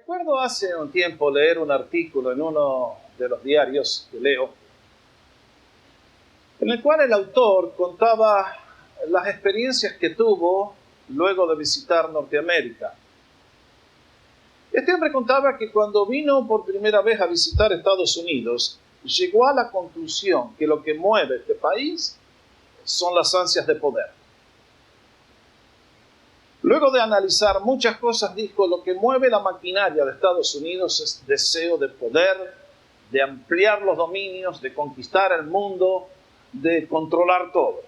Recuerdo hace un tiempo leer un artículo en uno de los diarios que leo, en el cual el autor contaba las experiencias que tuvo luego de visitar Norteamérica. Este hombre contaba que cuando vino por primera vez a visitar Estados Unidos, llegó a la conclusión que lo que mueve este país son las ansias de poder. Luego de analizar muchas cosas, dijo, lo que mueve la maquinaria de Estados Unidos es deseo de poder, de ampliar los dominios, de conquistar el mundo, de controlar todo.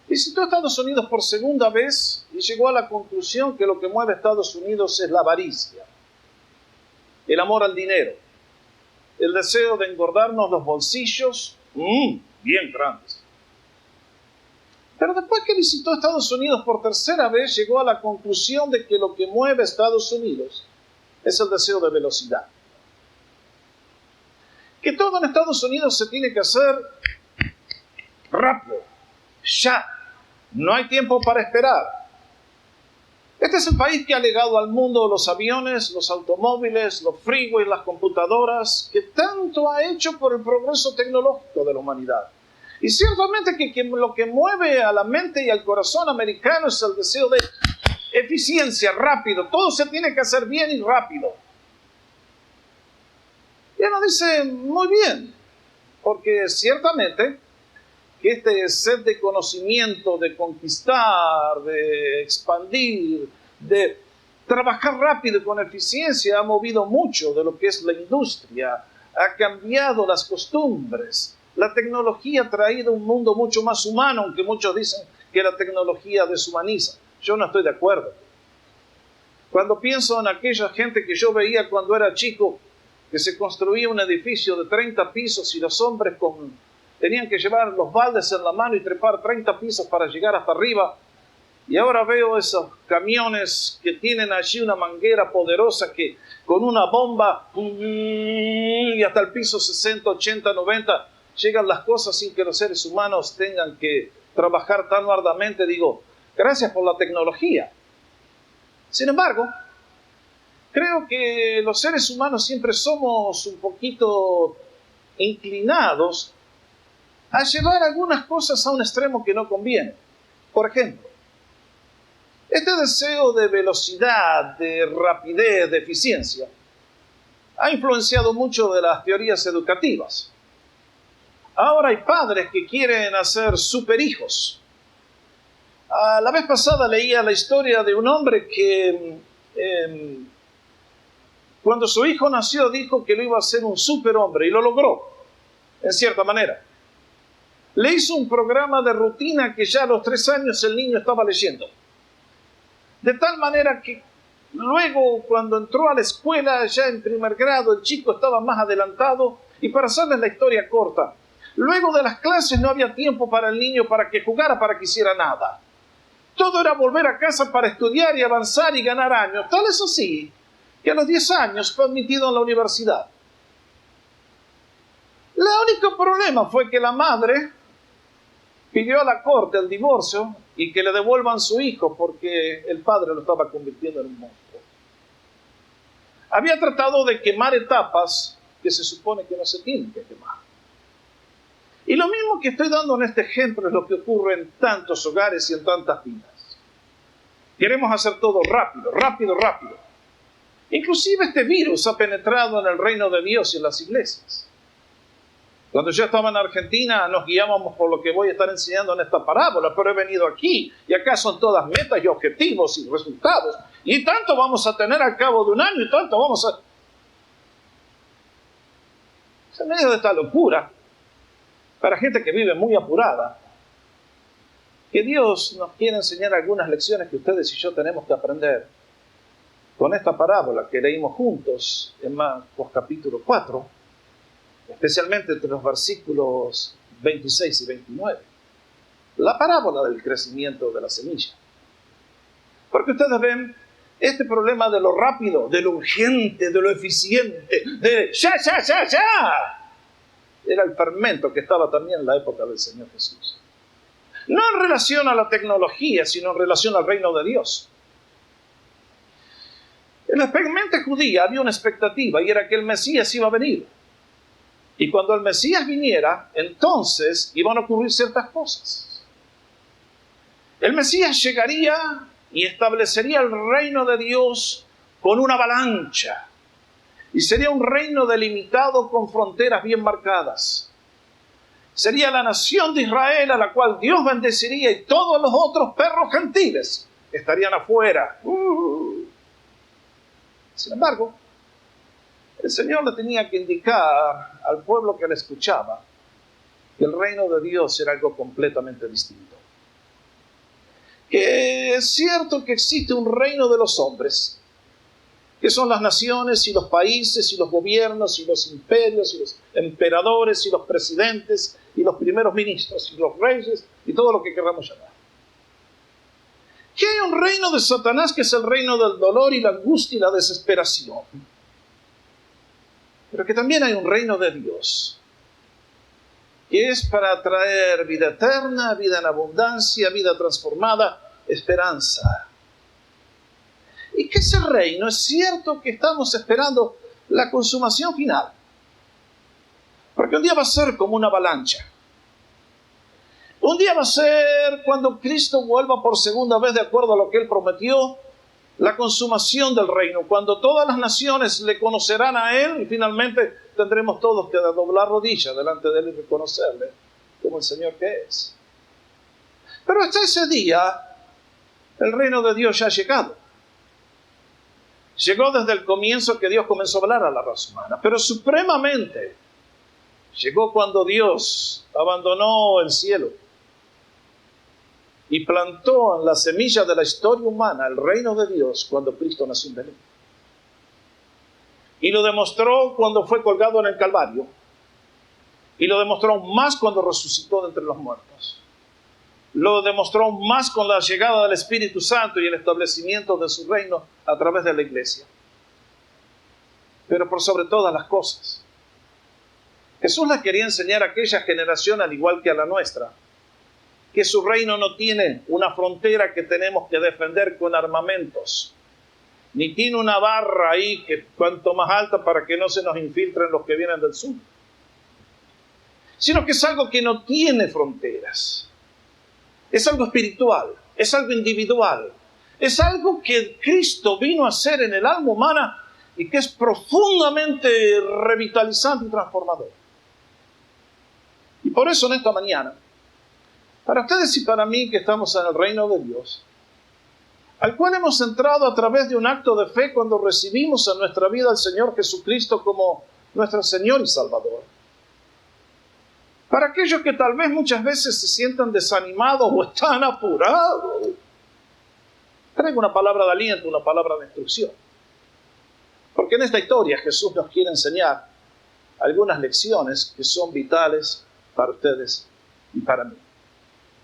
Visitó Estados Unidos por segunda vez y llegó a la conclusión que lo que mueve a Estados Unidos es la avaricia, el amor al dinero, el deseo de engordarnos los bolsillos bien grandes. Pero después que visitó Estados Unidos por tercera vez, llegó a la conclusión de que lo que mueve a Estados Unidos es el deseo de velocidad. Que todo en Estados Unidos se tiene que hacer rápido, ya. No hay tiempo para esperar. Este es el país que ha legado al mundo los aviones, los automóviles, los freeways, las computadoras, que tanto ha hecho por el progreso tecnológico de la humanidad. Y ciertamente que lo que mueve a la mente y al corazón americano es el deseo de eficiencia, rápido. Todo se tiene que hacer bien y rápido. Y uno dice, muy bien, porque ciertamente que este set de conocimiento, de conquistar, de expandir, de trabajar rápido y con eficiencia ha movido mucho de lo que es la industria, ha cambiado las costumbres. La tecnología ha traído un mundo mucho más humano, aunque muchos dicen que la tecnología deshumaniza. Yo no estoy de acuerdo. Cuando pienso en aquella gente que yo veía cuando era chico, que se construía un edificio de 30 pisos y los hombres tenían que llevar los baldes en la mano y trepar 30 pisos para llegar hasta arriba. Y ahora veo esos camiones que tienen allí una manguera poderosa que con una bomba y hasta el piso 60, 80, 90 llegan las cosas sin que los seres humanos tengan que trabajar tan arduamente. Digo, gracias por la tecnología. Sin embargo, creo que los seres humanos siempre somos un poquito inclinados a llevar algunas cosas a un extremo que no conviene. Por ejemplo, este deseo de velocidad, de rapidez, de eficiencia, ha influenciado mucho de las teorías educativas. Ahora hay padres que quieren hacer superhijos. La vez pasada leía la historia de un hombre que cuando su hijo nació dijo que lo iba a hacer un superhombre y lo logró, en cierta manera. Le hizo un programa de rutina que ya a los 3 años el niño estaba leyendo. De tal manera que luego cuando entró a la escuela, ya en primer grado, el chico estaba más adelantado. Y para hacerles la historia corta, luego de las clases no había tiempo para el niño para que jugara, para que hiciera nada. Todo era volver a casa para estudiar y avanzar y ganar años. Tal es así que a los 10 años fue admitido en la universidad. El único problema fue que la madre pidió a la corte el divorcio y que le devuelvan su hijo porque el padre lo estaba convirtiendo en un monstruo. Había tratado de quemar etapas que se supone que no se tienen que quemar. Y lo mismo que estoy dando en este ejemplo es lo que ocurre en tantos hogares y en tantas vidas. Queremos hacer todo rápido, rápido, rápido. Inclusive este virus ha penetrado en el reino de Dios y en las iglesias. Cuando yo estaba en Argentina nos guiábamos por lo que voy a estar enseñando en esta parábola, pero he venido aquí y acá son todas metas y objetivos y resultados. Y tanto vamos a tener al cabo de un año y tanto vamos a... Es en medio de esta locura, para gente que vive muy apurada, que Dios nos quiere enseñar algunas lecciones que ustedes y yo tenemos que aprender con esta parábola que leímos juntos en Marcos capítulo 4, especialmente entre los versículos 26 y 29. La parábola del crecimiento de la semilla. Porque ustedes ven este problema de lo rápido, de lo urgente, de lo eficiente, de ya. Era el fermento que estaba también en la época del Señor Jesús. No en relación a la tecnología, sino en relación al reino de Dios. En la mente judía había una expectativa y era que el Mesías iba a venir. Y cuando el Mesías viniera, entonces iban a ocurrir ciertas cosas. El Mesías llegaría y establecería el reino de Dios con una avalancha. Y sería un reino delimitado con fronteras bien marcadas. Sería la nación de Israel a la cual Dios bendeciría y todos los otros perros gentiles estarían afuera. Sin embargo, el Señor le tenía que indicar al pueblo que le escuchaba que el reino de Dios era algo completamente distinto. Que es cierto que existe un reino de los hombres, que son las naciones y los países y los gobiernos y los imperios y los emperadores y los presidentes y los primeros ministros y los reyes y todo lo que queramos llamar. Que hay un reino de Satanás que es el reino del dolor y la angustia y la desesperación. Pero que también hay un reino de Dios, que es para traer vida eterna, vida en abundancia, vida transformada, esperanza. Y que ese reino es cierto que estamos esperando la consumación final. Porque un día va a ser como una avalancha. Un día va a ser cuando Cristo vuelva por segunda vez de acuerdo a lo que Él prometió, la consumación del reino, cuando todas las naciones le conocerán a Él y finalmente tendremos todos que doblar rodillas delante de Él y reconocerle como el Señor que es. Pero hasta ese día, el reino de Dios ya ha llegado. Llegó desde el comienzo que Dios comenzó a hablar a la raza humana, pero supremamente llegó cuando Dios abandonó el cielo y plantó en la semilla de la historia humana el reino de Dios cuando Cristo nació en Belén. Y lo demostró cuando fue colgado en el Calvario. Y lo demostró aún más cuando resucitó de entre los muertos. Lo demostró aún más con la llegada del Espíritu Santo y el establecimiento de su reino a través de la iglesia. Pero por sobre todas las cosas, Jesús les quería enseñar a aquella generación, al igual que a la nuestra, que su reino no tiene una frontera que tenemos que defender con armamentos, ni tiene una barra ahí que cuanto más alta para que no se nos infiltren los que vienen del sur, sino que es algo que no tiene fronteras. Es algo espiritual, es algo individual, es algo que Cristo vino a hacer en el alma humana y que es profundamente revitalizante y transformador. Y por eso en esta mañana, para ustedes y para mí que estamos en el reino de Dios, al cual hemos entrado a través de un acto de fe cuando recibimos en nuestra vida al Señor Jesucristo como nuestro Señor y Salvador. Para aquellos que tal vez muchas veces se sientan desanimados o están apurados, traigo una palabra de aliento, una palabra de instrucción. Porque en esta historia Jesús nos quiere enseñar algunas lecciones que son vitales para ustedes y para mí.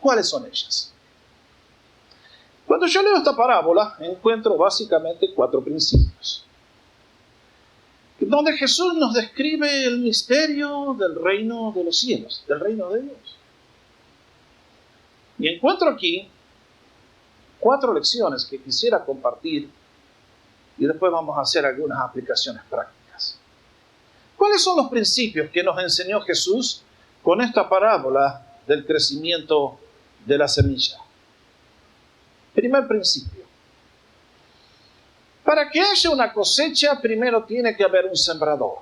¿Cuáles son ellas? Cuando yo leo esta parábola, encuentro básicamente 4 principios, donde Jesús nos describe el misterio del reino de los cielos, del reino de Dios. Y encuentro aquí 4 lecciones que quisiera compartir y después vamos a hacer algunas aplicaciones prácticas. ¿Cuáles son los principios que nos enseñó Jesús con esta parábola del crecimiento de la semilla? Primer principio. Para que haya una cosecha, primero tiene que haber un sembrador.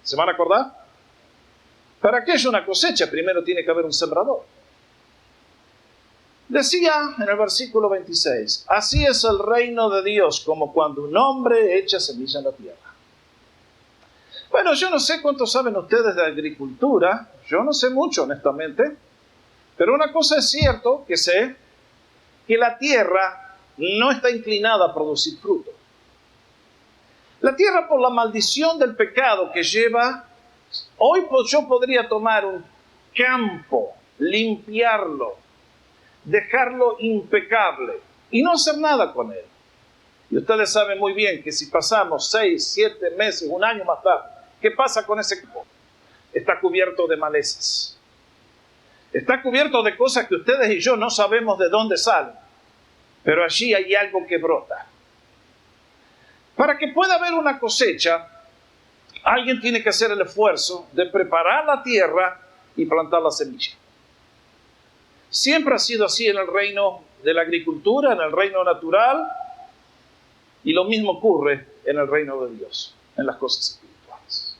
¿Se van a acordar? Para que haya una cosecha, primero tiene que haber un sembrador. Decía en el versículo 26, así es el reino de Dios, como cuando un hombre echa semilla en la tierra. Bueno, yo no sé cuánto saben ustedes de agricultura, yo no sé mucho honestamente, pero una cosa es cierto que sé, que la tierra no está inclinada a producir fruto. La tierra, por la maldición del pecado que lleva, hoy yo podría tomar un campo, limpiarlo, dejarlo impecable y no hacer nada con él. Y ustedes saben muy bien que si pasamos 6, 7 meses, un año más tarde, ¿qué pasa con ese campo? Está cubierto de malezas. Está cubierto de cosas que ustedes y yo no sabemos de dónde salen. Pero allí hay algo que brota. Para que pueda haber una cosecha, alguien tiene que hacer el esfuerzo de preparar la tierra y plantar la semilla. Siempre ha sido así en el reino de la agricultura, en el reino natural, y lo mismo ocurre en el reino de Dios, en las cosas espirituales.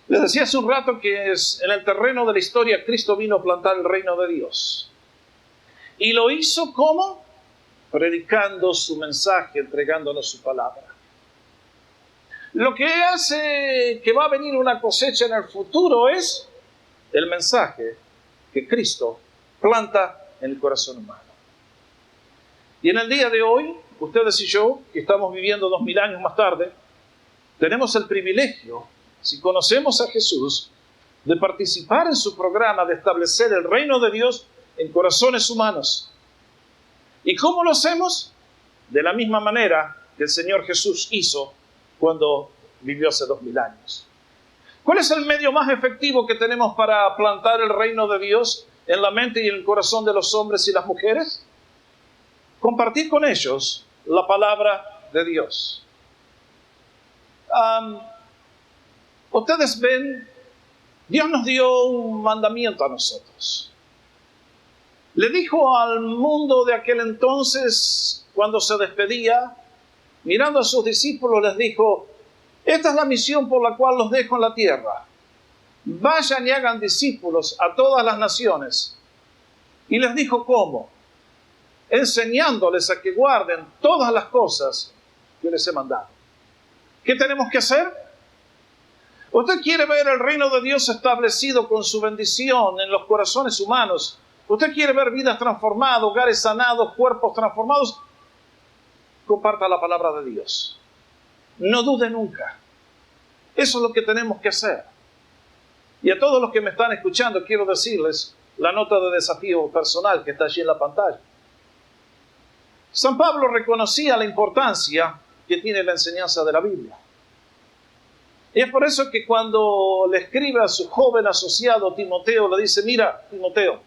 Les decía hace un rato que en el terreno de la historia Cristo vino a plantar el reino de Dios. Y lo hizo ¿cómo? Predicando su mensaje, entregándonos su palabra. Lo que hace que va a venir una cosecha en el futuro es el mensaje que Cristo planta en el corazón humano. Y en el día de hoy, ustedes y yo, que estamos viviendo 2000 años más tarde, tenemos el privilegio, si conocemos a Jesús, de participar en su programa de establecer el reino de Dios en corazones humanos. ¿Y cómo lo hacemos? De la misma manera que el Señor Jesús hizo cuando vivió hace 2000 años. ¿Cuál es el medio más efectivo que tenemos para plantar el reino de Dios en la mente y en el corazón de los hombres y las mujeres? Compartir con ellos la palabra de Dios. Ustedes ven, Dios nos dio un mandamiento a nosotros. Le dijo al mundo de aquel entonces, cuando se despedía, mirando a sus discípulos, les dijo: esta es la misión por la cual los dejo en la tierra. Vayan y hagan discípulos a todas las naciones. Y les dijo cómo: enseñándoles a que guarden todas las cosas que les he mandado. ¿Qué tenemos que hacer? ¿Usted quiere ver el reino de Dios establecido con su bendición en los corazones humanos? ¿Usted quiere ver vidas transformadas, hogares sanados, cuerpos transformados? Comparta la palabra de Dios. No dude nunca. Eso es lo que tenemos que hacer. Y a todos los que me están escuchando quiero decirles la nota de desafío personal que está allí en la pantalla. San Pablo reconocía la importancia que tiene la enseñanza de la Biblia. Y es por eso que cuando le escribe a su joven asociado Timoteo, le dice: mira, Timoteo,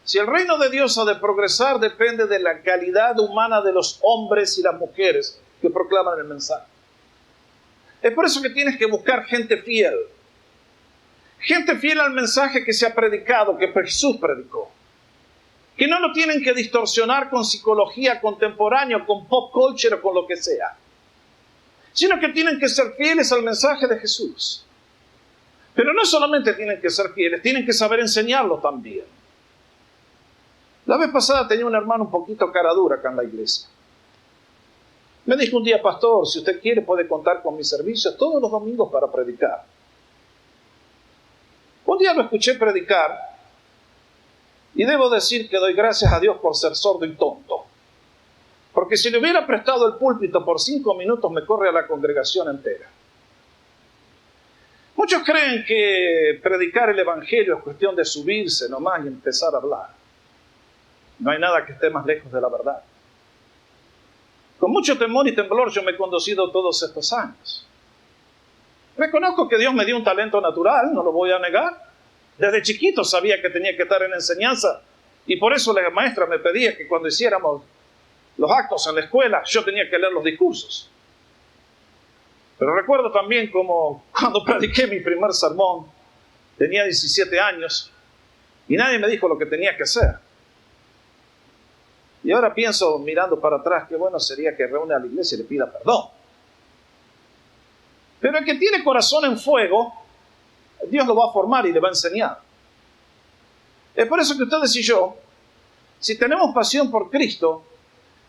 si el reino de Dios ha de progresar, depende de la calidad humana de los hombres y las mujeres que proclaman el mensaje. Es por eso que tienes que buscar gente fiel al mensaje que se ha predicado, que Jesús predicó, que no lo tienen que distorsionar con psicología contemporánea, con pop culture o con lo que sea, sino que tienen que ser fieles al mensaje de Jesús. Pero no solamente tienen que ser fieles, tienen que saber enseñarlo también. La vez pasada tenía un hermano un poquito cara dura acá en la iglesia. Me dijo un día: pastor, si usted quiere puede contar con mis servicios todos los domingos para predicar. Un día lo escuché predicar y debo decir que doy gracias a Dios por ser sordo y tonto. Porque si le hubiera prestado el púlpito por 5 minutos me corre a la congregación entera. Muchos creen que predicar el evangelio es cuestión de subirse nomás y empezar a hablar. No hay nada que esté más lejos de la verdad. Con mucho temor y temblor yo me he conducido todos estos años. Reconozco que Dios me dio un talento natural, no lo voy a negar. Desde chiquito sabía que tenía que estar en enseñanza y por eso la maestra me pedía que cuando hiciéramos los actos en la escuela yo tenía que leer los discursos. Pero recuerdo también como cuando prediqué mi primer sermón, tenía 17 años y nadie me dijo lo que tenía que hacer. Y ahora pienso, mirando para atrás, qué bueno sería que reúne a la iglesia y le pida perdón. Pero el que tiene corazón en fuego, Dios lo va a formar y le va a enseñar. Es por eso que ustedes y yo, si tenemos pasión por Cristo,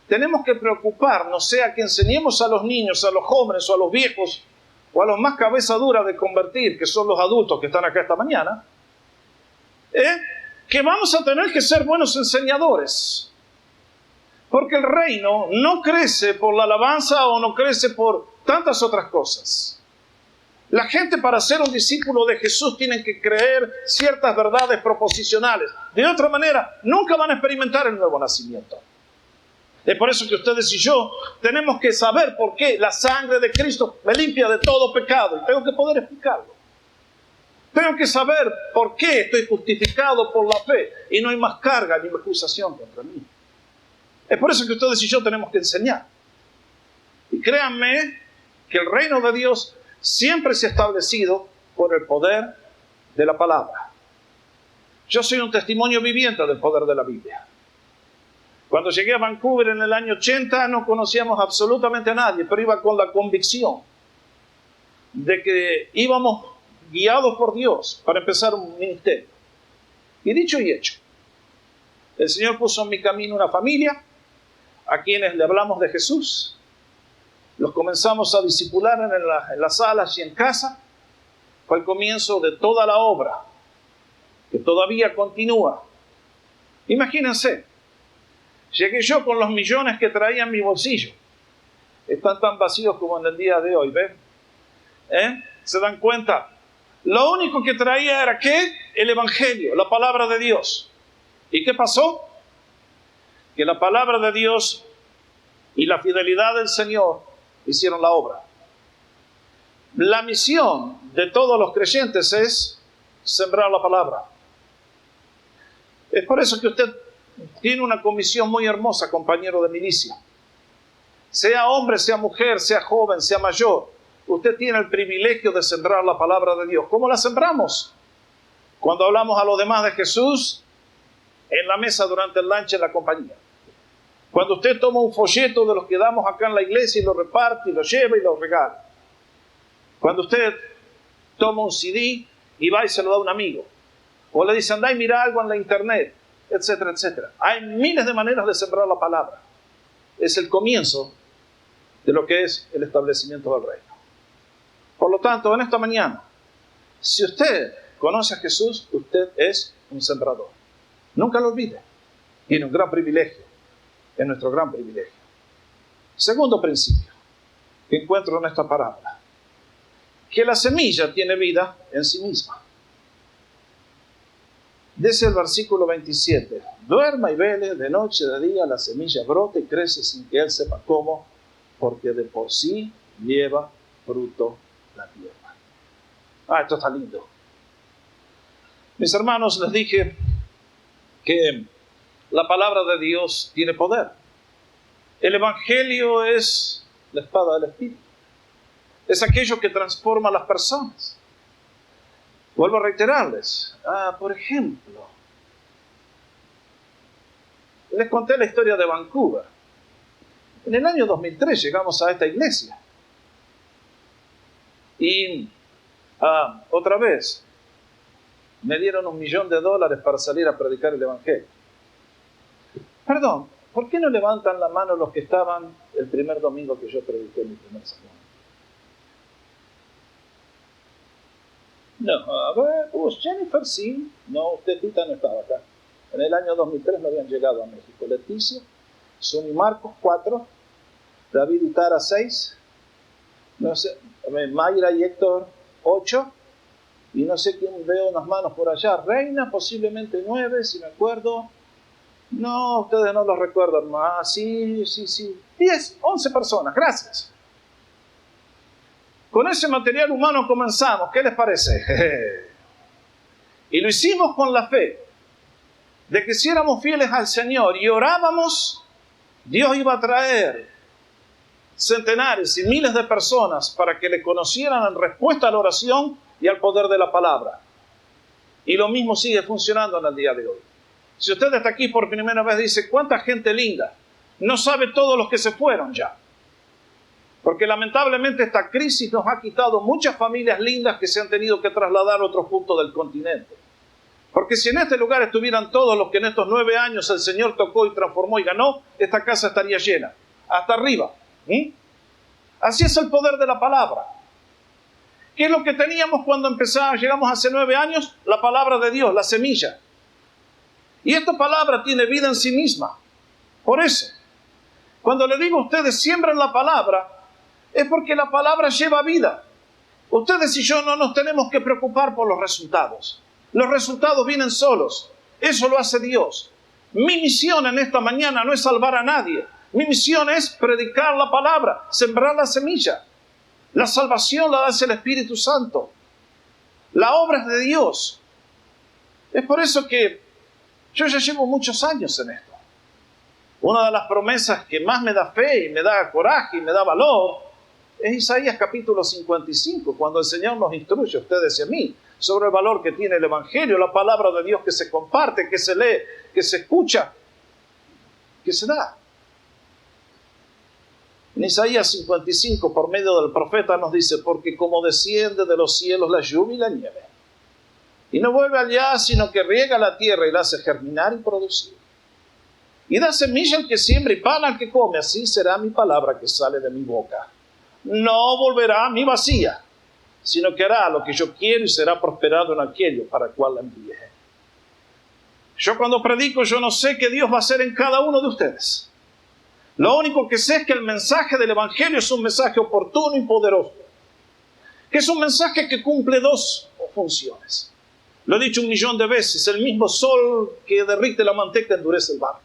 tenemos que preocuparnos, sea que enseñemos a los niños, a los jóvenes o a los viejos, o a los más cabeza dura de convertir, que son los adultos que están acá esta mañana, que vamos a tener que ser buenos enseñadores. Porque el reino no crece por la alabanza o no crece por tantas otras cosas. La gente, para ser un discípulo de Jesús, tiene que creer ciertas verdades proposicionales. De otra manera, nunca van a experimentar el nuevo nacimiento. Es por eso que ustedes y yo tenemos que saber por qué la sangre de Cristo me limpia de todo pecado. Y tengo que poder explicarlo. Tengo que saber por qué estoy justificado por la fe y no hay más carga ni acusación contra mí. Es por eso que ustedes y yo tenemos que enseñar. Y créanme que el reino de Dios siempre se ha establecido por el poder de la palabra. Yo soy un testimonio viviente del poder de la Biblia. Cuando llegué a Vancouver en el año 80 no conocíamos absolutamente a nadie, pero iba con la convicción de que íbamos guiados por Dios para empezar un ministerio. Y dicho y hecho, el Señor puso en mi camino una familia a quienes le hablamos de Jesús. Los comenzamos a discipular en las salas y en casa. Fue el comienzo de toda la obra que todavía continúa. Imagínense, llegué yo con los millones que traía en mi bolsillo. Están tan vacíos como en el día de hoy, ¿ven? ¿Se dan cuenta? Lo único que traía era ¿qué? El Evangelio, la palabra de Dios. ¿Y qué pasó? Que la palabra de Dios y la fidelidad del Señor hicieron la obra. La misión de todos los creyentes es sembrar la palabra. Es por eso que usted tiene una comisión muy hermosa, compañero de milicia. Sea hombre, sea mujer, sea joven, sea mayor, usted tiene el privilegio de sembrar la palabra de Dios. ¿Cómo la sembramos? Cuando hablamos a los demás de Jesús en la mesa durante el lunch en la compañía. Cuando usted toma un folleto de los que damos acá en la iglesia y lo reparte y lo lleva y lo regala. Cuando usted toma un CD y va y se lo da a un amigo. O le dice, anda y mira algo en la internet, etcétera, etcétera. Hay miles de maneras de sembrar la palabra. Es el comienzo de lo que es el establecimiento del reino. Por lo tanto, en esta mañana, si usted conoce a Jesús, usted es un sembrador. Nunca lo olvide. Tiene un gran privilegio. Es nuestro gran privilegio. Segundo principio que encuentro en esta parábola. Que la semilla tiene vida en sí misma. Dice el versículo 27. Duerma y vele, de noche, de día, la semilla brota y crece sin que él sepa cómo, porque de por sí lleva fruto la tierra. Esto está lindo. Mis hermanos, les dije que la palabra de Dios tiene poder. El Evangelio es la espada del Espíritu. Es aquello que transforma a las personas. Vuelvo a reiterarles. Por ejemplo, les conté la historia de Vancouver. En el año 2003 llegamos a esta iglesia. Y otra vez me dieron $1 millón para salir a predicar el Evangelio. Perdón, ¿por qué no levantan la mano los que estaban el primer domingo que yo prediqué mi primer sermón? No, a ver, pues Jennifer sí. No, usted Tita no estaba acá. En el año 2003 no habían llegado a México. Leticia, Sonny Marcos 4, David y Tara 6, no sé, Mayra y Héctor 8, y no sé quién veo unas manos por allá. Reina posiblemente 9, si me acuerdo. No, ustedes no lo recuerdan más. Sí. 10, 11 personas, gracias. Con ese material humano comenzamos, ¿qué les parece? Y lo hicimos con la fe de que si éramos fieles al Señor y orábamos, Dios iba a traer centenares y miles de personas para que le conocieran en respuesta a la oración y al poder de la palabra. Y lo mismo sigue funcionando en el día de hoy. Si usted está aquí por primera vez, dice, ¿cuánta gente linda? No sabe todos los que se fueron ya. Porque lamentablemente esta crisis nos ha quitado muchas familias lindas que se han tenido que trasladar a otros puntos del continente. Porque si en este lugar estuvieran todos los que en estos 9 años el Señor tocó y transformó y ganó, esta casa estaría llena, hasta arriba. Así es el poder de la palabra. ¿Qué es lo que teníamos cuando llegamos hace 9 años? La palabra de Dios, la semilla. Y esta palabra tiene vida en sí misma. Por eso, cuando le digo a ustedes siembren la palabra, es porque la palabra lleva vida. Ustedes y yo no nos tenemos que preocupar por los resultados. Los resultados vienen solos. Eso lo hace Dios. Mi misión en esta mañana no es salvar a nadie. Mi misión es predicar la palabra, sembrar la semilla. La salvación la hace el Espíritu Santo. La obra es de Dios. Es por eso que yo ya llevo muchos años en esto. Una de las promesas que más me da fe y me da coraje y me da valor es Isaías capítulo 55, cuando el Señor nos instruye a ustedes y a mí sobre el valor que tiene el Evangelio, la palabra de Dios que se comparte, que se lee, que se escucha, que se da. En Isaías 55, por medio del profeta, nos dice: porque como desciende de los cielos la lluvia y la nieve, y no vuelve allá, sino que riega la tierra y la hace germinar y producir, y da semilla al que siembra y pan al que come, así será mi palabra que sale de mi boca. No volverá a mí vacía, sino que hará lo que yo quiero y será prosperado en aquello para el cual la envié. Yo cuando predico, yo no sé qué Dios va a hacer en cada uno de ustedes. Lo único que sé es que el mensaje del Evangelio es un mensaje oportuno y poderoso, que es un mensaje que cumple dos funciones. Lo he dicho 1.000.000 de veces: el mismo sol que derrite la manteca endurece el barro.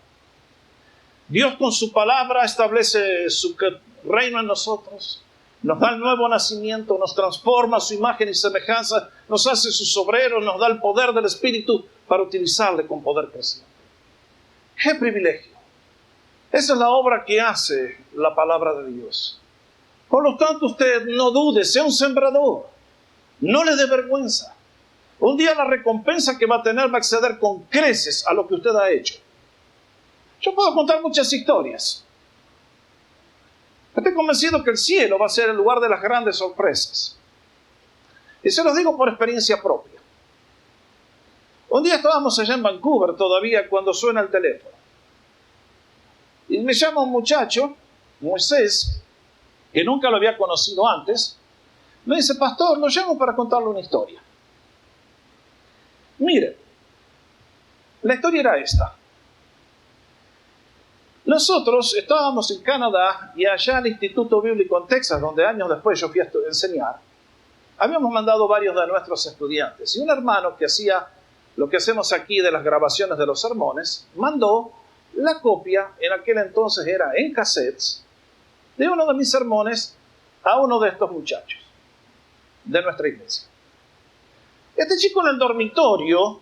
Dios con su palabra establece su reino en nosotros, nos da el nuevo nacimiento, nos transforma a su imagen y semejanza, nos hace sus obreros, nos da el poder del Espíritu para utilizarle con poder creciente. ¡Qué privilegio! Esa es la obra que hace la palabra de Dios. Por lo tanto, usted no dude, sea un sembrador, no le dé vergüenza. Un día la recompensa que va a tener va a acceder con creces a lo que usted ha hecho. Yo puedo contar muchas historias. Estoy convencido que el cielo va a ser el lugar de las grandes sorpresas. Y se los digo por experiencia propia. Un día estábamos allá en Vancouver todavía cuando suena el teléfono. Y me llama un muchacho, Moisés, que nunca lo había conocido antes. Me dice: pastor, lo llamo para contarle una historia. Mire, la historia era esta. Nosotros estábamos en Canadá y allá al Instituto Bíblico en Texas, donde años después yo fui a enseñar, habíamos mandado varios de nuestros estudiantes. Y un hermano que hacía lo que hacemos aquí de las grabaciones de los sermones, mandó la copia, en aquel entonces era en cassettes, de uno de mis sermones a uno de estos muchachos de nuestra iglesia. Este chico en el dormitorio,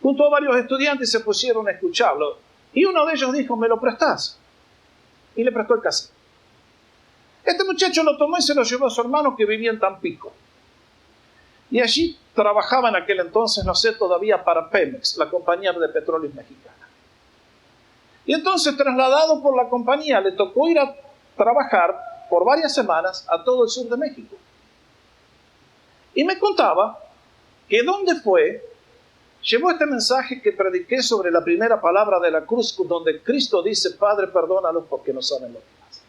junto a varios estudiantes, se pusieron a escucharlo. Y uno de ellos dijo: ¿me lo prestás? Y le prestó el cassette. Este muchacho lo tomó y se lo llevó a su hermano que vivía en Tampico. Y allí trabajaba en aquel entonces, no sé todavía, para Pemex, la compañía de petróleos mexicana. Y entonces, trasladado por la compañía, le tocó ir a trabajar por varias semanas a todo el sur de México. Y me contaba que donde fue, llevó este mensaje que prediqué sobre la primera palabra de la cruz, donde Cristo dice: Padre, perdónalos porque no saben lo que hacen.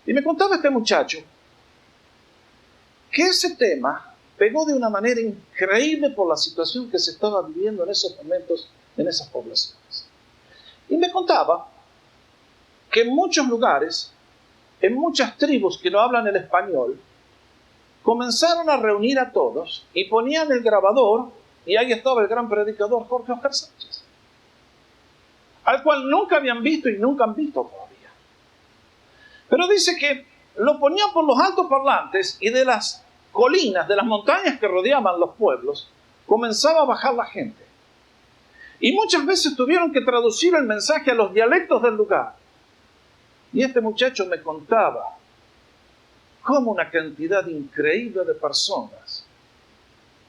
Y me contaba este muchacho que ese tema pegó de una manera increíble por la situación que se estaba viviendo en esos momentos en esas poblaciones. Y me contaba que en muchos lugares, en muchas tribus que no hablan el español, comenzaron a reunir a todos y ponían el grabador, y ahí estaba el gran predicador Jorge Oscar Sánchez, al cual nunca habían visto y nunca han visto todavía. Pero dice que lo ponían por los altos parlantes y de las colinas, de las montañas que rodeaban los pueblos, comenzaba a bajar la gente. Y muchas veces tuvieron que traducir el mensaje a los dialectos del lugar. Y este muchacho me contaba cómo una cantidad increíble de personas,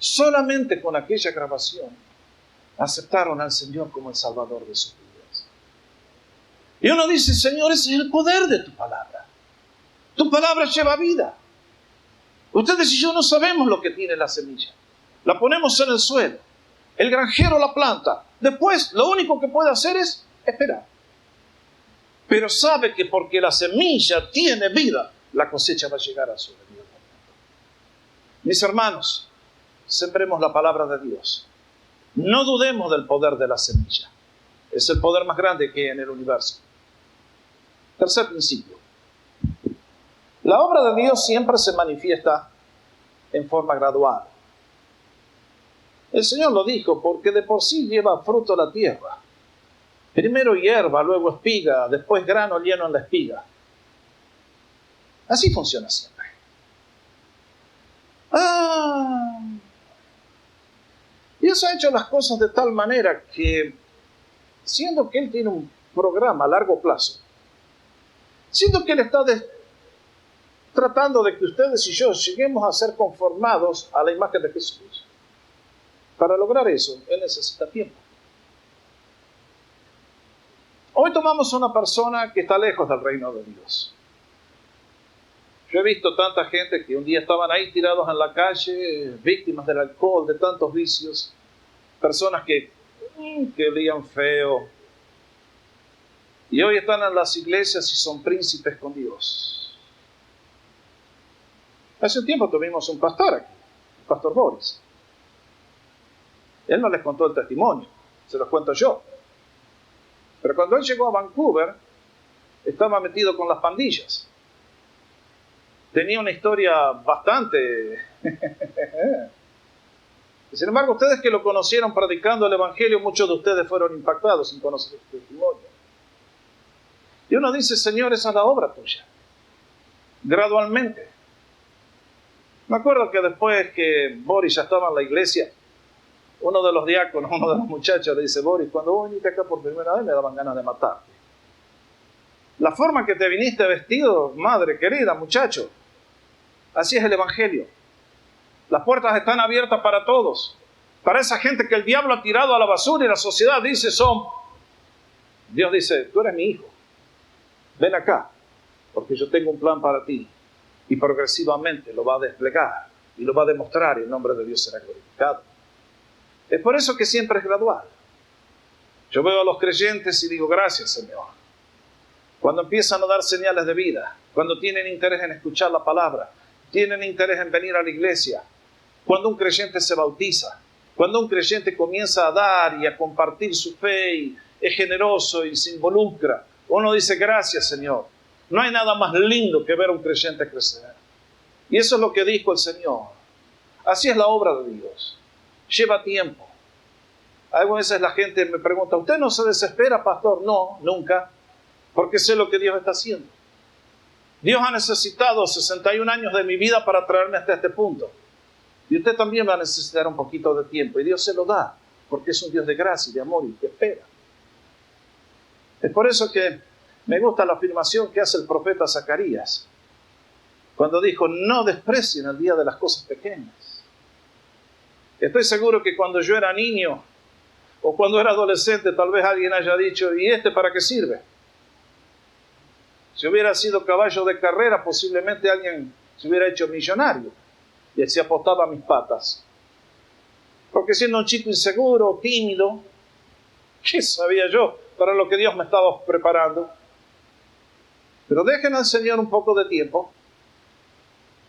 solamente con aquella grabación, aceptaron al Señor como el Salvador de sus vidas. Y uno dice: Señor, ese es el poder de tu palabra. Tu palabra lleva vida. Ustedes y yo no sabemos lo que tiene la semilla. La ponemos en el suelo. El granjero la planta. Después, lo único que puede hacer es esperar. Pero sabe que porque la semilla tiene vida, la cosecha va a llegar a su debido momento. Mis hermanos, sembremos la palabra de Dios. No dudemos del poder de la semilla. Es el poder más grande que hay en el universo. Tercer principio. La obra de Dios siempre se manifiesta en forma gradual. El Señor lo dijo: porque de por sí lleva fruto la tierra. Primero hierba, luego espiga, después grano lleno en la espiga. Así funciona siempre. Dios ha hecho las cosas de tal manera que siendo que Él tiene un programa a largo plazo, siendo que Él está tratando de que ustedes y yo lleguemos a ser conformados a la imagen de Jesús. Para lograr eso, Él necesita tiempo. Hoy tomamos a una persona que está lejos del reino de Dios. Yo he visto tanta gente que un día estaban ahí tirados en la calle, víctimas del alcohol, de tantos vicios, personas que olían feo, y hoy están en las iglesias y son príncipes con Dios. Hace un tiempo tuvimos un pastor aquí, el pastor Boris. Él no les contó el testimonio, se los cuento yo. Pero cuando él llegó a Vancouver, estaba metido con las pandillas. Tenía una historia bastante... Sin embargo, ustedes que lo conocieron predicando el Evangelio, muchos de ustedes fueron impactados sin conocer su testimonio. Y uno dice, Señor, esa es la obra tuya. Gradualmente. Me acuerdo que después que Boris ya estaba en la iglesia, uno de los diáconos, uno de los muchachos le dice, Boris, cuando vos viniste acá por primera vez me daban ganas de matarte. La forma que te viniste vestido, madre querida, muchacho, así es el Evangelio. Las puertas están abiertas para todos. Para esa gente que el diablo ha tirado a la basura y la sociedad dice Dios dice, tú eres mi hijo. Ven acá, porque yo tengo un plan para ti. Y progresivamente lo va a desplegar y lo va a demostrar y el nombre de Dios será glorificado. Es por eso que siempre es gradual. Yo veo a los creyentes y digo, gracias, Señor. Cuando empiezan a dar señales de vida, cuando tienen interés en escuchar la palabra, tienen interés en venir a la iglesia, cuando un creyente se bautiza, cuando un creyente comienza a dar y a compartir su fe y es generoso y se involucra, uno dice, gracias, Señor. No hay nada más lindo que ver a un creyente crecer. Y eso es lo que dijo el Señor. Así es la obra de Dios. Lleva tiempo. Algunas veces la gente me pregunta, ¿usted no se desespera, pastor? No, nunca, porque sé lo que Dios está haciendo. Dios ha necesitado 61 años de mi vida para traerme hasta este punto. Y usted también va a necesitar un poquito de tiempo. Y Dios se lo da, porque es un Dios de gracia y de amor y que espera. Es por eso que me gusta la afirmación que hace el profeta Zacarías, cuando dijo, no desprecien el día de las cosas pequeñas. Estoy seguro que cuando yo era niño, o cuando era adolescente, tal vez alguien haya dicho, ¿y este para qué sirve? Si hubiera sido caballo de carrera, posiblemente alguien se hubiera hecho millonario y se apostaba a mis patas. Porque siendo un chico inseguro, tímido, ¿qué sabía yo para lo que Dios me estaba preparando? Pero dejen al Señor un poco de tiempo.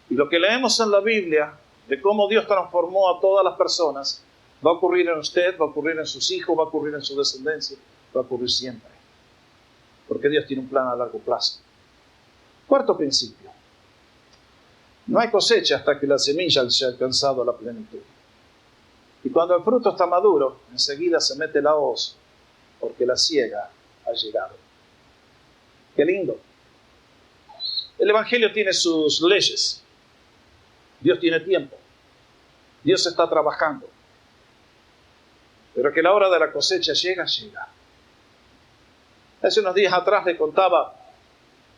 Y lo que leemos en la Biblia, de cómo Dios transformó a todas las personas, va a ocurrir en usted, va a ocurrir en sus hijos, va a ocurrir en su descendencia, va a ocurrir siempre. Porque Dios tiene un plan a largo plazo. Cuarto principio. No hay cosecha hasta que la semilla haya alcanzado la plenitud. Y cuando el fruto está maduro, enseguida se mete la hoz, porque la siega ha llegado. ¡Qué lindo! El Evangelio tiene sus leyes. Dios tiene tiempo. Dios está trabajando. Pero que la hora de la cosecha llega. Hace unos días atrás le contaba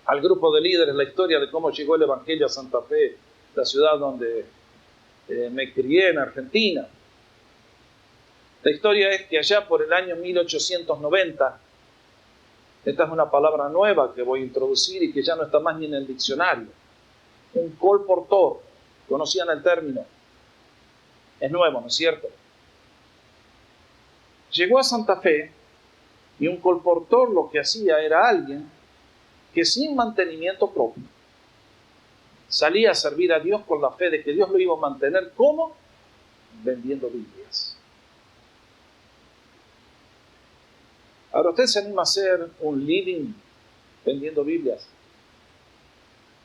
al grupo de líderes la historia de cómo llegó el Evangelio a Santa Fe, la ciudad donde me crié en Argentina. La historia es que allá por el año 1890, esta es una palabra nueva que voy a introducir y que ya no está más ni en el diccionario, un colportor, conocían el término, es nuevo, ¿no es cierto? Llegó a Santa Fe y un colportor lo que hacía era alguien que sin mantenimiento propio salía a servir a Dios con la fe de que Dios lo iba a mantener. ¿Cómo? Vendiendo Biblias. Ahora, ¿usted se anima a hacer un living vendiendo Biblias?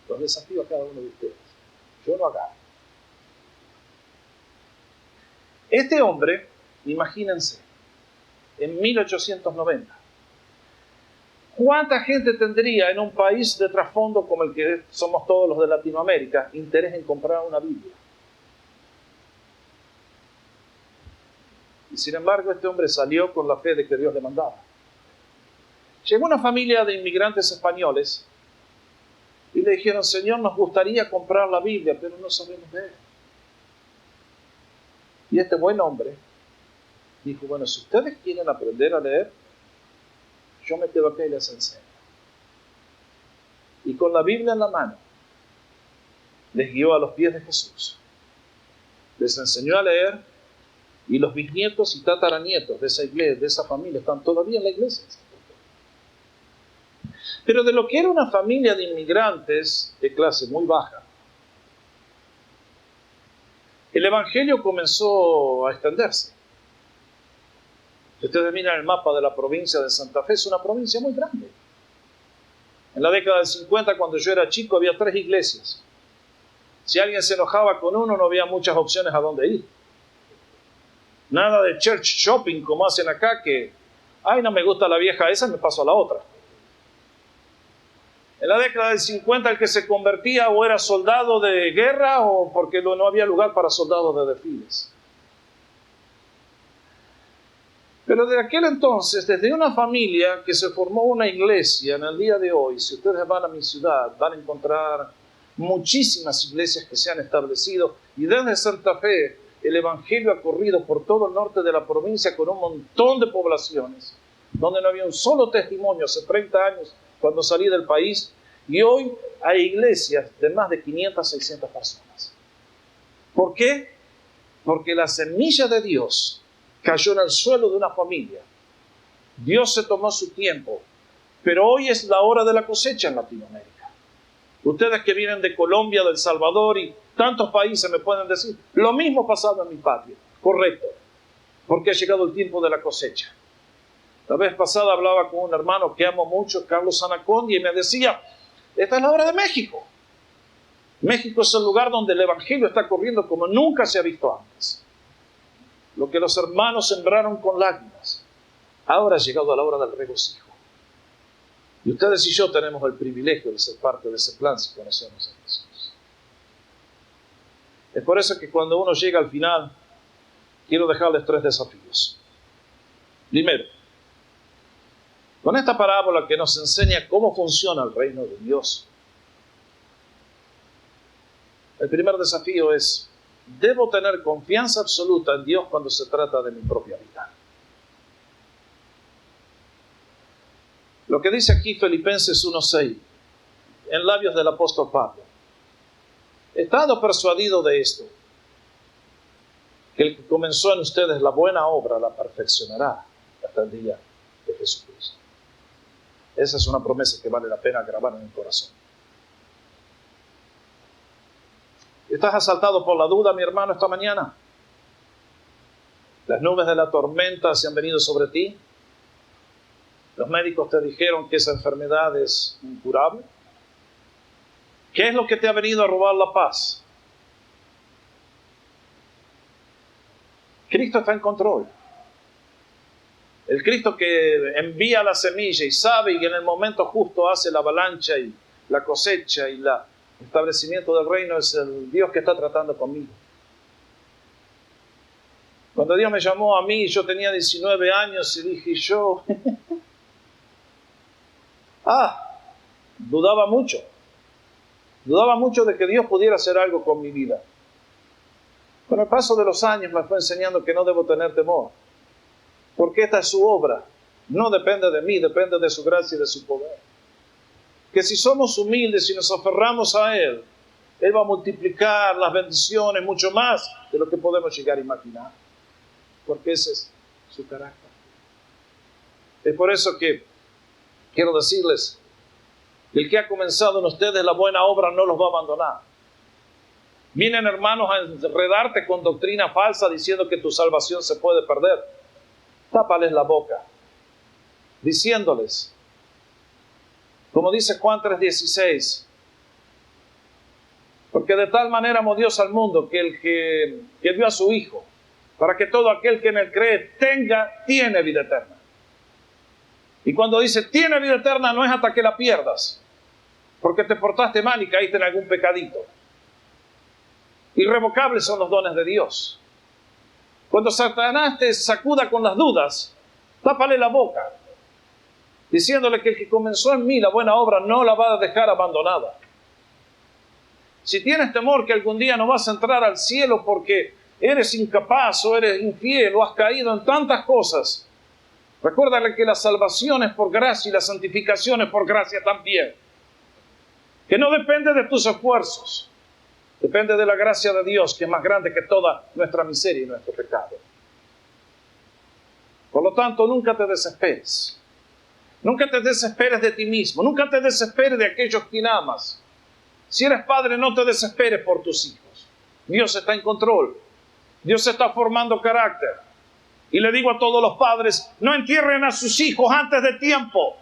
Los desafío a cada uno de ustedes. Yo lo hago. Este hombre, imagínense, en 1890, ¿cuánta gente tendría en un país de trasfondo como el que somos todos los de Latinoamérica interés en comprar una Biblia? Y sin embargo, este hombre salió con la fe de que Dios le mandaba. Llegó una familia de inmigrantes españoles y le dijeron, Señor, nos gustaría comprar la Biblia, pero no sabemos leer. Y este buen hombre dijo, bueno, si ustedes quieren aprender a leer, yo me quedo acá y les enseño. Y con la Biblia en la mano, les guió a los pies de Jesús. Les enseñó a leer y los bisnietos y tataranietos de esa iglesia, de esa familia, están todavía en la iglesia. Pero de lo que era una familia de inmigrantes de clase muy baja, el evangelio comenzó a extenderse. Si ustedes miran el mapa de la provincia de Santa Fe, es una provincia muy grande. En la década del 50, cuando yo era chico, había 3 iglesias. Si alguien se enojaba con uno, no había muchas opciones a dónde ir. Nada de church shopping como hacen acá, que, ay, no me gusta la vieja esa, me paso a la otra. En la década del 50, el que se convertía o era soldado de guerra o porque no había lugar para soldados de desfiles. Pero de aquel entonces, desde una familia que se formó una iglesia, en el día de hoy, si ustedes van a mi ciudad, van a encontrar muchísimas iglesias que se han establecido, y desde Santa Fe el evangelio ha corrido por todo el norte de la provincia con un montón de poblaciones, donde no había un solo testimonio hace 30 años cuando salí del país, y hoy hay iglesias de más de 500, 600 personas. ¿Por qué? Porque la semilla de Dios cayó en el suelo de una familia. Dios se tomó su tiempo, pero hoy es la hora de la cosecha en Latinoamérica. Ustedes que vienen de Colombia, de El Salvador y tantos países me pueden decir, lo mismo pasado en mi patria. Correcto, porque ha llegado el tiempo de la cosecha. La vez pasada hablaba con un hermano que amo mucho, Carlos Anacondia, y me decía, esta es la hora de México. México es el lugar donde el evangelio está corriendo como nunca se ha visto antes. Lo que los hermanos sembraron con lágrimas, ahora ha llegado a la hora del regocijo. Y ustedes y yo tenemos el privilegio de ser parte de ese plan si conocemos a Jesús. Es por eso que cuando uno llega al final, quiero dejarles 3 desafíos. Primero, con esta parábola que nos enseña cómo funciona el reino de Dios, el primer desafío es, debo tener confianza absoluta en Dios cuando se trata de mi propia vida. Lo que dice aquí Filipenses 1:6, en labios del apóstol Pablo. Estando persuadido de esto, que el que comenzó en ustedes la buena obra la perfeccionará hasta el día de Jesucristo. Esa es una promesa que vale la pena grabar en el corazón. ¿Estás asaltado por la duda, mi hermano, esta mañana? ¿Las nubes de la tormenta se han venido sobre ti? ¿Los médicos te dijeron que esa enfermedad es incurable? ¿Qué es lo que te ha venido a robar la paz? Cristo está en control. El Cristo que envía la semilla y sabe y en el momento justo hace la avalancha y la cosecha y el establecimiento del reino es el Dios que está tratando conmigo. Cuando Dios me llamó a mí, yo tenía 19 años y dije yo, dudaba mucho de que Dios pudiera hacer algo con mi vida. Con el paso de los años me fue enseñando que no debo tener temor, porque esta es su obra, no depende de mí, depende de su gracia y de su poder. Que si somos humildes y nos aferramos a Él, Él va a multiplicar las bendiciones mucho más de lo que podemos llegar a imaginar, porque ese es su carácter. Es por eso que quiero decirles, el que ha comenzado en ustedes la buena obra no los va a abandonar. Vienen hermanos a enredarte con doctrina falsa diciendo que tu salvación se puede perder. Tápales la boca, diciéndoles, como dice Juan 3:16, porque de tal manera amó Dios al mundo que dio a su Hijo, para que todo aquel que en Él cree tiene vida eterna. Y cuando dice tiene vida eterna no es hasta que la pierdas, porque te portaste mal y caíste en algún pecadito. Irrevocables son los dones de Dios. Cuando Satanás te sacuda con las dudas, tápale la boca. diciéndole que el que comenzó en mí la buena obra no la va a dejar abandonada. Si tienes temor que algún día no vas a entrar al cielo porque eres incapaz o eres infiel o has caído en tantas cosas, recuérdale que la salvación es por gracia y la santificación es por gracia también. Que no depende de tus esfuerzos, depende de la gracia de Dios, que es más grande que toda nuestra miseria y nuestro pecado. Por lo tanto, nunca te desesperes. Nunca te desesperes de ti mismo. Nunca te desesperes de aquellos que amas. Si eres padre, no te desesperes por tus hijos. Dios está en control. Dios está formando carácter. Y le digo a todos los padres, no entierren a sus hijos antes de tiempo.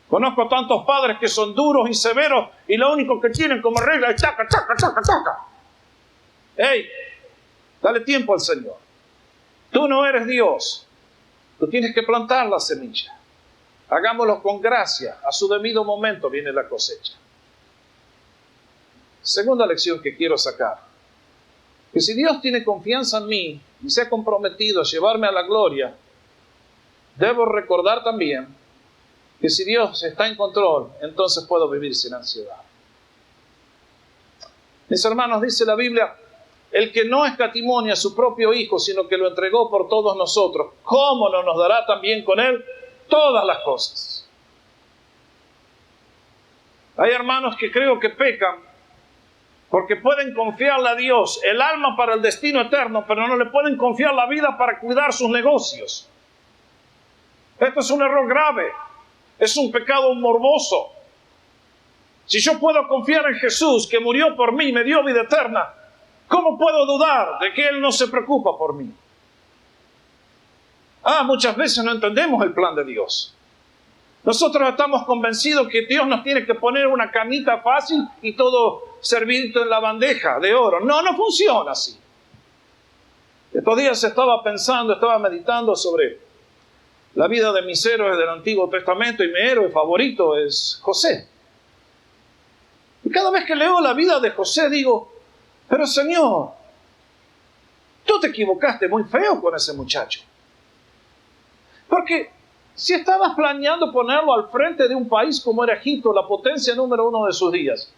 Conozco tantos padres que son duros y severos y lo único que tienen como regla es chaca, chaca, chaca, chaca. ¡Ey! Dale tiempo al Señor. Tú no eres Dios. Tú tienes que plantar la semilla. Hagámoslo con gracia. A su debido momento viene la cosecha. Segunda lección que quiero sacar. Que si Dios tiene confianza en mí y se ha comprometido a llevarme a la gloria, debo recordar también que si Dios está en control, entonces puedo vivir sin ansiedad. Mis hermanos, dice la Biblia, el que no escatimó a su propio Hijo, sino que lo entregó por todos nosotros, ¿cómo no nos dará también con Él todas las cosas? Hay hermanos que creo que pecan porque pueden confiarle a Dios el alma para el destino eterno, pero no le pueden confiar la vida para cuidar sus negocios. Esto es un error grave. Es un pecado morboso. Si yo puedo confiar en Jesús, que murió por mí y me dio vida eterna, ¿cómo puedo dudar de que Él no se preocupa por mí? Muchas veces no entendemos el plan de Dios. Nosotros estamos convencidos que Dios nos tiene que poner una camita fácil y todo servidito en la bandeja de oro. No, no funciona así. Estos días estaba meditando sobre la vida de mis héroes del Antiguo Testamento y mi héroe favorito es José. Y cada vez que leo la vida de José digo, pero Señor, tú te equivocaste muy feo con ese muchacho. Porque si estabas planeando ponerlo al frente de un país como era Egipto, la potencia número 1 de sus días,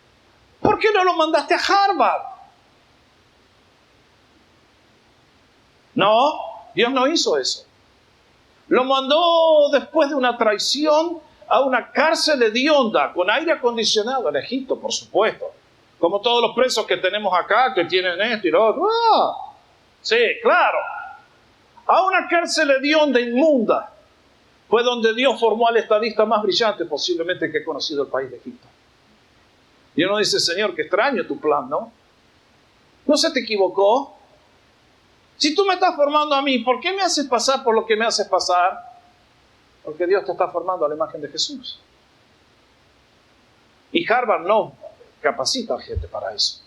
¿por qué no lo mandaste a Harvard? No, Dios no hizo eso. Lo mandó después de una traición a una cárcel hedionda con aire acondicionado en Egipto, por supuesto. Como todos los presos que tenemos acá, que tienen esto y lo otro. Sí, claro. A una cárcel hedionda, inmunda. Fue donde Dios formó al estadista más brillante posiblemente que he conocido el país de Egipto. Y uno dice, Señor, qué extraño tu plan, ¿no? ¿No se te equivocó? Si tú me estás formando a mí, ¿por qué me haces pasar por lo que me haces pasar? Porque Dios te está formando a la imagen de Jesús. Y Harvard no capacita a gente para eso.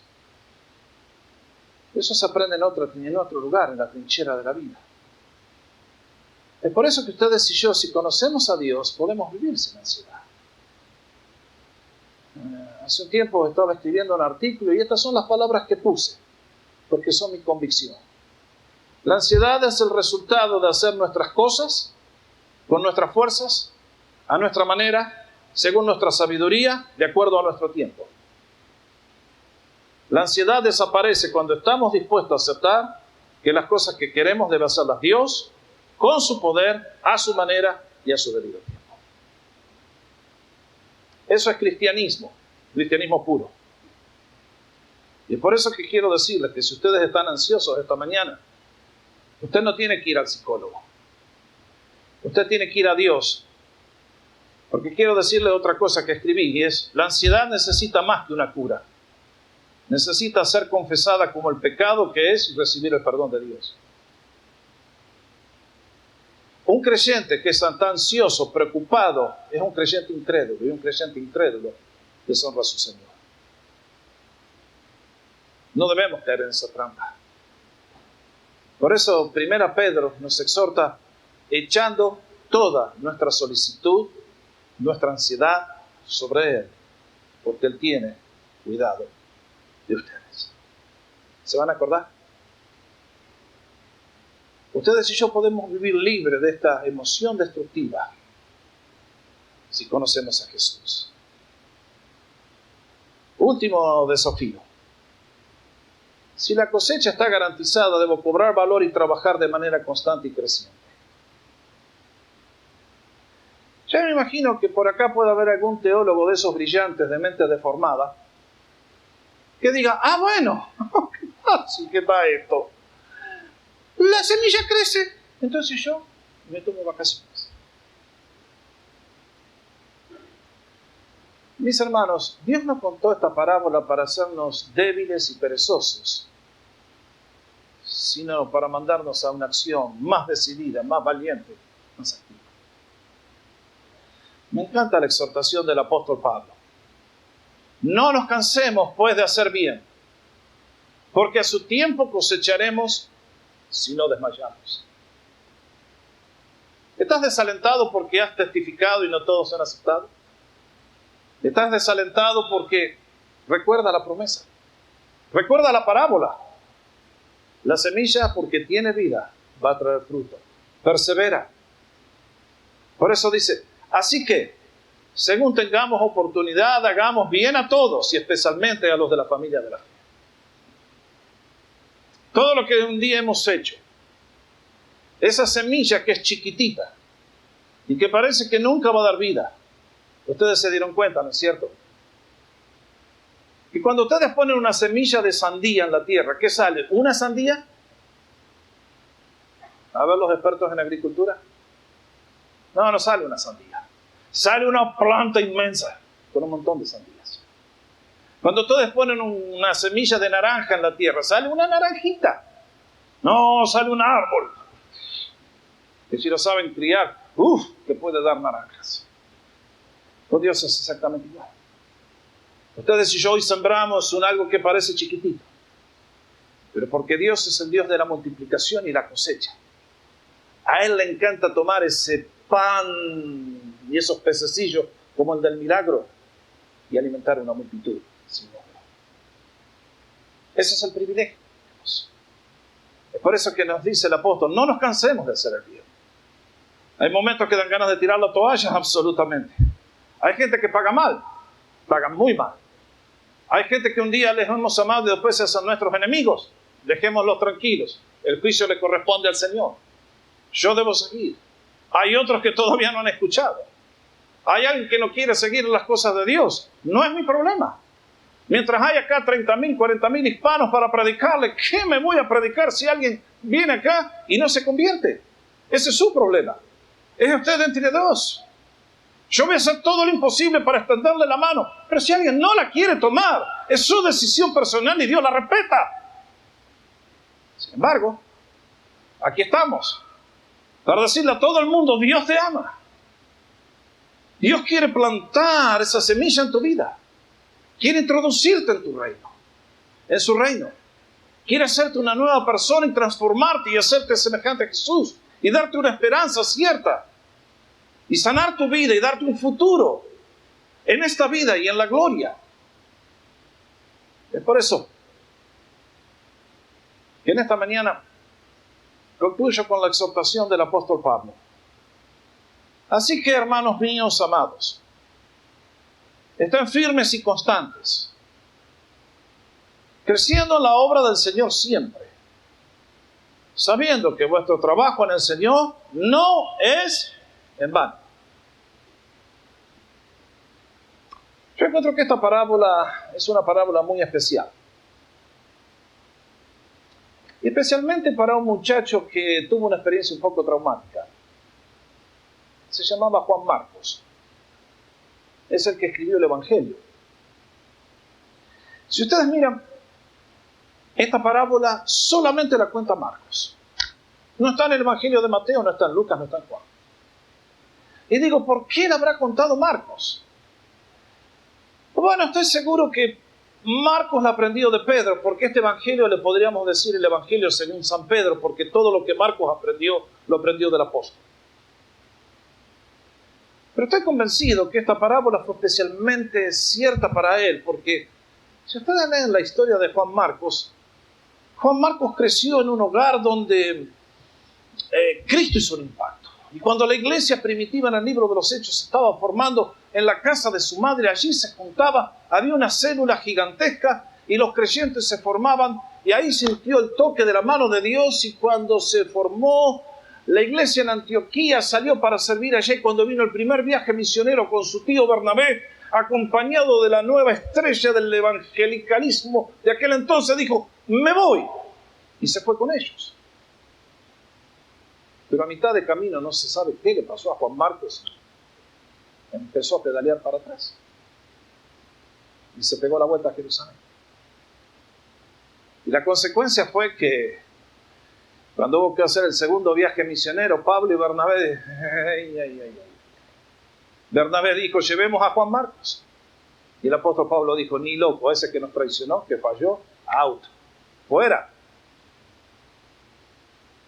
Eso se aprende en otro lugar, en la trinchera de la vida. Es por eso que ustedes y yo, si conocemos a Dios, podemos vivir sin ansiedad. Hace un tiempo estaba escribiendo un artículo y estas son las palabras que puse, porque son mi convicción. La ansiedad es el resultado de hacer nuestras cosas con nuestras fuerzas, a nuestra manera, según nuestra sabiduría, de acuerdo a nuestro tiempo. La ansiedad desaparece cuando estamos dispuestos a aceptar que las cosas que queremos debe hacerlas Dios, con su poder, a su manera y a su debido tiempo. Eso es cristianismo puro. Y es por eso que quiero decirles que si ustedes están ansiosos esta mañana, usted no tiene que ir al psicólogo. Usted tiene que ir a Dios. Porque quiero decirle otra cosa que escribí, y es, la ansiedad necesita más que una cura. Necesita ser confesada como el pecado que es y recibir el perdón de Dios. Un creyente que es tan ansioso, preocupado, es un creyente incrédulo, y un creyente incrédulo deshonra a su Señor. No debemos caer en esa trampa. Por eso, 1 Pedro nos exhorta echando toda nuestra solicitud, nuestra ansiedad sobre Él, porque Él tiene cuidado de ustedes. ¿Se van a acordar? Ustedes y yo podemos vivir libres de esta emoción destructiva si conocemos a Jesús. Último desafío. Si la cosecha está garantizada, debo cobrar valor y trabajar de manera constante y creciente. Ya me imagino que por acá puede haber algún teólogo de esos brillantes de mente deformada que diga, bueno, qué fácil que está esto. La semilla crece, entonces yo me tomo vacaciones. Mis hermanos, Dios nos contó esta parábola para hacernos débiles y perezosos, sino para mandarnos a una acción más decidida, más valiente, más activa. Me encanta la exhortación del apóstol Pablo. No nos cansemos, pues, de hacer bien, porque a su tiempo cosecharemos si no desmayamos. ¿Estás desalentado porque has testificado y no todos han aceptado? ¿Estás desalentado porque recuerda la promesa? Recuerda la parábola. La semilla, porque tiene vida, va a traer fruto. Persevera. Por eso dice, así que, según tengamos oportunidad, hagamos bien a todos y especialmente a los de la familia de la fe. Todo lo que un día hemos hecho, esa semilla que es chiquitita y que parece que nunca va a dar vida, ustedes se dieron cuenta, ¿no es cierto? Y cuando ustedes ponen una semilla de sandía en la tierra, ¿qué sale? ¿Una sandía? A ver los expertos en agricultura. No sale una sandía. Sale una planta inmensa con un montón de sandías. Cuando ustedes ponen una semilla de naranja en la tierra, ¿sale una naranjita? No, sale un árbol. Que si lo saben criar, que puede dar naranjas. Con Dios es exactamente igual. Ustedes y yo hoy sembramos algo que parece chiquitito, pero porque Dios es el Dios de la multiplicación y la cosecha. A Él le encanta tomar ese pan y esos pececillos como el del milagro y alimentar una multitud sin número. Ese es el privilegio de Dios. Es por eso que nos dice el apóstol, no nos cansemos de hacer el bien. Hay momentos que dan ganas de tirar la toalla, absolutamente. Hay gente que paga mal, pagan muy mal. Hay gente que un día les hemos amado y después son nuestros enemigos. Dejémoslos tranquilos. El juicio le corresponde al Señor. Yo debo seguir. Hay otros que todavía no han escuchado. Hay alguien que no quiere seguir las cosas de Dios. No es mi problema. Mientras hay acá 30,000, 40,000 hispanos para predicarle, ¿qué me voy a predicar si alguien viene acá y no se convierte? Ese es su problema. Es usted entre dos. Yo voy a hacer todo lo imposible para extenderle la mano, pero si alguien no la quiere tomar, es su decisión personal y Dios la respeta. Sin embargo, aquí estamos para decirle a todo el mundo, Dios te ama. Dios quiere plantar esa semilla en tu vida. Quiere introducirte en tu reino, en su reino. Quiere hacerte una nueva persona y transformarte y hacerte semejante a Jesús y darte una esperanza cierta. Y sanar tu vida y darte un futuro en esta vida y en la gloria. Es por eso que en esta mañana concluyo con la exhortación del apóstol Pablo. Así que, hermanos míos amados, estén firmes y constantes, creciendo en la obra del Señor siempre, sabiendo que vuestro trabajo en el Señor no es en vano. Yo encuentro que esta parábola es una parábola muy especial. Y especialmente para un muchacho que tuvo una experiencia un poco traumática. Se llamaba Juan Marcos. Es el que escribió el Evangelio. Si ustedes miran, esta parábola solamente la cuenta Marcos. No está en el Evangelio de Mateo, no está en Lucas, no está en Juan. Y digo, ¿por qué la habrá contado Marcos? Bueno, estoy seguro que Marcos la aprendió de Pedro, porque este evangelio le podríamos decir el evangelio según San Pedro, porque todo lo que Marcos aprendió, lo aprendió del apóstol. Pero estoy convencido que esta parábola fue especialmente cierta para él, porque si ustedes leen la historia de Juan Marcos creció en un hogar donde Cristo hizo un impacto. Y cuando la iglesia primitiva en el libro de los Hechos se estaba formando en la casa de su madre, allí se juntaba, había una célula gigantesca y los creyentes se formaban y ahí sintió el toque de la mano de Dios, y cuando se formó la iglesia en Antioquía salió para servir allí. Cuando vino el primer viaje misionero con su tío Bernabé, acompañado de la nueva estrella del evangelicalismo de aquel entonces, dijo: me voy, y se fue con ellos. Pero a mitad de camino no se sabe qué le pasó a Juan Marcos. Empezó a pedalear para atrás y se pegó la vuelta a Jerusalén. Y la consecuencia fue que cuando hubo que hacer el segundo viaje misionero, Pablo y Bernabé, Bernabé dijo: llevemos a Juan Marcos. Y el apóstol Pablo dijo: ni loco, ese que nos traicionó, que falló, out, fuera.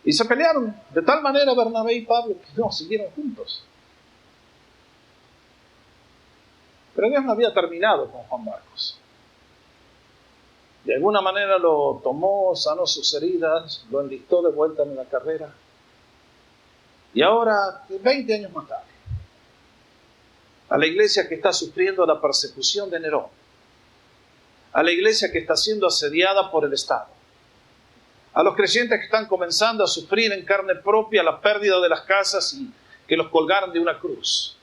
Y se pelearon de tal manera Bernabé y Pablo que no siguieron juntos. Pero Dios no había terminado con Juan Marcos. De alguna manera lo tomó, sanó sus heridas, lo enlistó de vuelta en la carrera. Y ahora, 20 años más tarde, a la iglesia que está sufriendo la persecución de Nerón, a la iglesia que está siendo asediada por el Estado, a los creyentes que están comenzando a sufrir en carne propia la pérdida de las casas y que los colgaron de una cruz,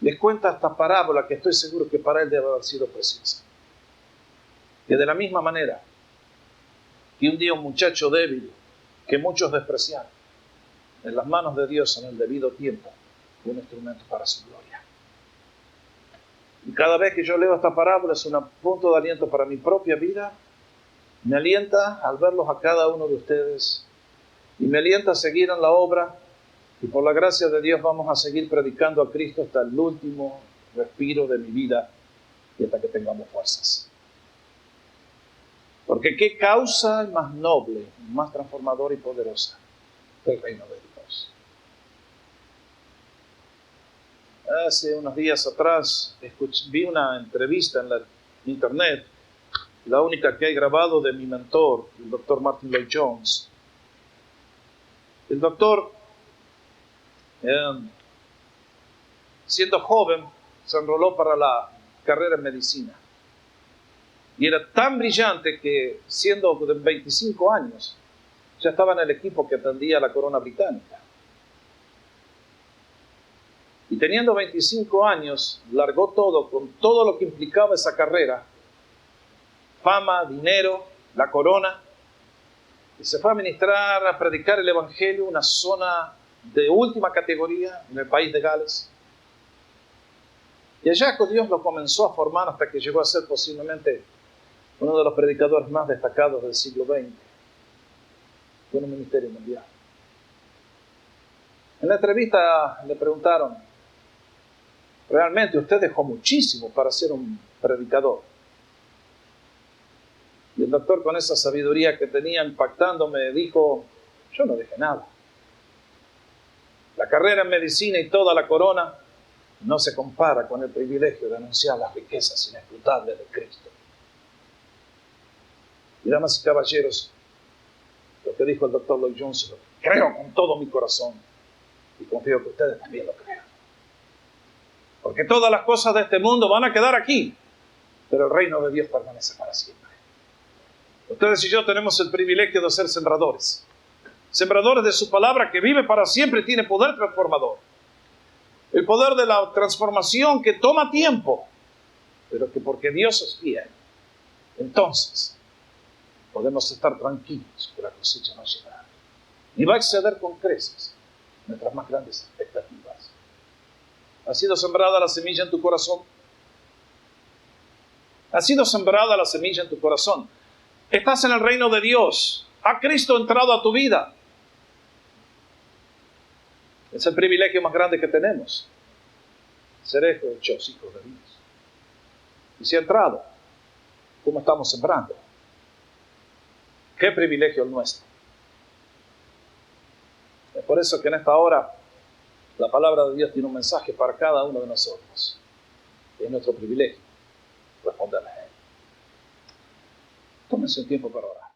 les cuenta esta parábola que estoy seguro que para él debe haber sido preciosa. Que de la misma manera que un día un muchacho débil que muchos despreciaron, en las manos de Dios en el debido tiempo, fue un instrumento para su gloria. Y cada vez que yo leo esta parábola es un punto de aliento para mi propia vida. Me alienta al verlos a cada uno de ustedes y me alienta a seguir en la obra, y por la gracia de Dios vamos a seguir predicando a Cristo hasta el último respiro de mi vida y hasta que tengamos fuerzas. Porque qué causa más noble, más transformadora y poderosa que el reino de Dios. Hace unos días atrás vi una entrevista en la internet, la única que he grabado, de mi mentor, el doctor Martin Lloyd-Jones. El doctor, siendo joven, se enroló para la carrera en medicina. Y era tan brillante que, siendo de 25 años, ya estaba en el equipo que atendía a la corona británica. Y teniendo 25 años, largó todo, con todo lo que implicaba esa carrera: fama, dinero, la corona, y se fue a ministrar, a predicar el evangelio en una zona de última categoría en el país de Gales. Y allá Dios lo comenzó a formar hasta que llegó a ser posiblemente uno de los predicadores más destacados del siglo XX, con un ministerio mundial. En la entrevista le preguntaron: realmente usted dejó muchísimo para ser un predicador. Y el doctor, con esa sabiduría que tenía impactándome, dijo: yo no dejé nada. La carrera en medicina y toda la corona no se compara con el privilegio de anunciar las riquezas inescrutables de Cristo. Y damas y caballeros, lo que dijo el doctor Lloyd-Jones lo creo con todo mi corazón, y confío que ustedes también lo crean. Porque todas las cosas de este mundo van a quedar aquí, pero el reino de Dios permanece para siempre. Ustedes y yo tenemos el privilegio de ser sembradores. Sembradores de su palabra, que vive para siempre y tiene poder transformador. El poder de la transformación que toma tiempo, pero que porque Dios es fiel, entonces podemos estar tranquilos que la cosecha no llegará. Y va a exceder con creces nuestras más grandes expectativas. ¿Ha sido sembrada la semilla en tu corazón? ¿Ha sido sembrada la semilla en tu corazón? Estás en el reino de Dios. ¿Ha Cristo entrado a tu vida? Es el privilegio más grande que tenemos, ser hechos hijos de Dios. Y si ha entrado, ¿cómo estamos sembrando? ¡Qué privilegio el nuestro! Es por eso que en esta hora la palabra de Dios tiene un mensaje para cada uno de nosotros. Es nuestro privilegio responderle a Él. Tómense un tiempo para orar.